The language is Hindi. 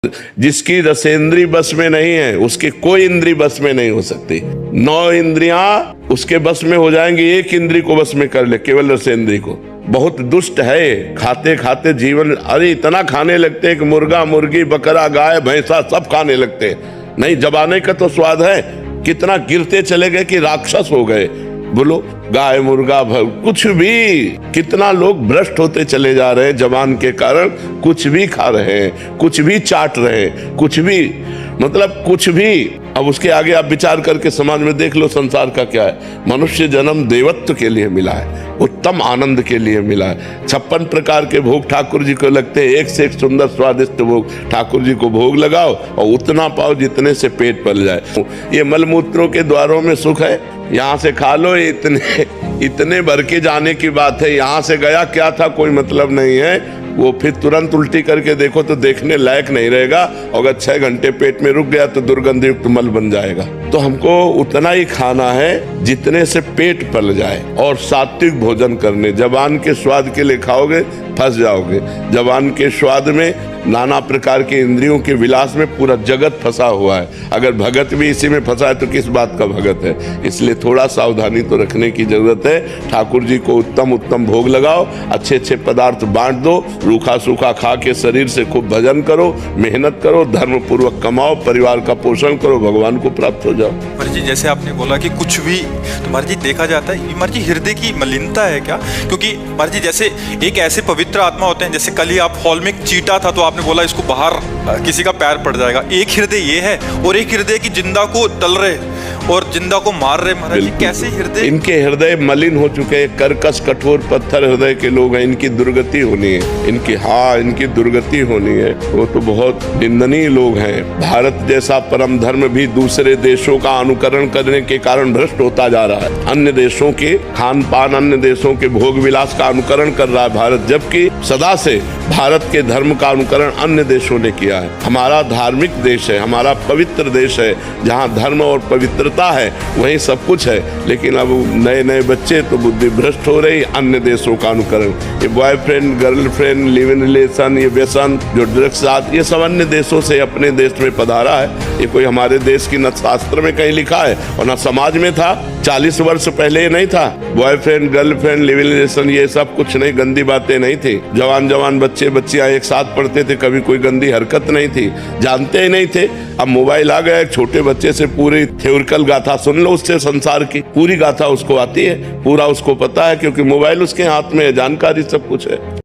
जिसकी रसेंद्री बस में नहीं है उसकी कोई इंद्री बस में नहीं हो सकती। 9 इंद्रियां उसके बस में हो जाएंगी, एक इंद्री को बस में कर ले, केवल रसेंद्री को। बहुत दुष्ट है, खाते खाते जीवन अरे इतना खाने लगते हैं कि मुर्गा मुर्गी बकरा गाय भैंसा सब खाने लगते हैं। नहीं, जबाने का तो स्वाद है, कितना गिरते चले गए कि राक्षस हो गए। बोलो, गाय मुर्गा कुछ भी, कितना लोग भ्रष्ट होते चले जा रहे हैं जबान के कारण। कुछ भी खा रहे हैं, कुछ भी चाट रहे हैं, कुछ भी, मतलब कुछ भी। अब उसके आगे आप विचार करके समाज में देख लो संसार का क्या है। मनुष्य जन्म देवत्व के लिए मिला है, उत्तम आनंद के लिए मिला है। 56 प्रकार के भोग ठाकुर जी को लगते हैं, एक से एक सुंदर स्वादिष्ट भोग ठाकुर जी को भोग लगाओ और उतना पाओ जितने से पेट पल जाए। ये मलमूत्रों के द्वारों में सुख है, यहाँ से खा लो, इतने भर के जाने की बात है। यहाँ से गया क्या था कोई मतलब नहीं है, वो फिर तुरंत उल्टी करके देखो तो देखने लायक नहीं रहेगा। अगर 6 घंटे पेट में रुक गया तो दुर्गंध युक्त मल बन जाएगा। तो हमको उतना ही खाना है जितने से पेट पल जाए, और सात्विक भोजन करने। जबान के स्वाद के लिए खाओगे फंस जाओगे। जबान के स्वाद में नाना प्रकार के इंद्रियों के विलास में पूरा जगत फंसा हुआ है। अगर भगत भी इसी में फंसा है तो किस बात का भगत है। इसलिए थोड़ा सावधानी तो रखने की जरूरत है। ठाकुर जी को उत्तम उत्तम भोग लगाओ, अच्छे अच्छे पदार्थ बांट दो, रूखा सूखा खा के शरीर से खूब भजन करो, मेहनत करो, धर्म पूर्वक कमाओ, परिवार का पोषण करो, भगवान को प्राप्त हो जाओ। महाराज जी, जैसे आपने बोला कि कुछ भी, तो महाराज जी देखा जाता है, महाराज जी हृदय की मलिनता है क्या? क्योंकि महाराज जी जैसे एक ऐसे पवित्र आत्मा होते हैं, जैसे कल ही आप हॉल में चीटा था तो आपने बोला इसको बाहर किसी का पैर पड़ जाएगा। एक हृदय ये है और एक हृदय की जिंदा को तल रहे और जिंदा को मार रहे। महाराज जी कैसे हृदय, इनके हृदय मलिन हो चुके हैं, कर्कश कठोर पत्थर हृदय के लोग हैं। इनकी दुर्गति होनी है, इनकी दुर्गति होनी है। वो तो बहुत निंदनीय लोग हैं। भारत जैसा परम धर्म भी दूसरे देशों का अनुकरण करने के कारण भ्रष्ट होता जा रहा है। अन्य देशों के खान पान, अन्य देशों के भोग विलास का अनुकरण कर रहा है भारत, जबकि सदा से भारत के धर्म का अनुकरण अन्य देशों ने किया है। हमारा धार्मिक देश है, हमारा पवित्र देश है, जहाँ धर्म और पवित्रता है वहीं सब कुछ है। लेकिन अब नए नए बच्चे तो बुद्धि भ्रष्ट हो रही, अन्य देशों का अनुकरण। ये boyfriend girlfriend live in relation, ये व्यसन, जो ड्रग्स साथ, ये सब अन्य देशों से अपने देश में पधारा है। ये कोई हमारे देश की न शास्त्र में कहीं लिखा है और न समाज में था। 40 वर्ष पहले ये नहीं था। Boyfriend girlfriend live in relation ये सब कुछ नहीं, गंदी बातें नहीं थी। जवान बच्चे बच्चियां एक साथ पढ़ते थे, कभी कोई गंदी हरकत नहीं थी, जानते ही नहीं थे। अब मोबाइल आ गया, एक छोटे बच्चे से पूरी थ्योरिकल गाथा सुन लो, उससे संसार की पूरी गाथा उसको आती है, पूरा उसको पता है, क्योंकि मोबाइल उसके हाथ में है, जानकारी सब कुछ है।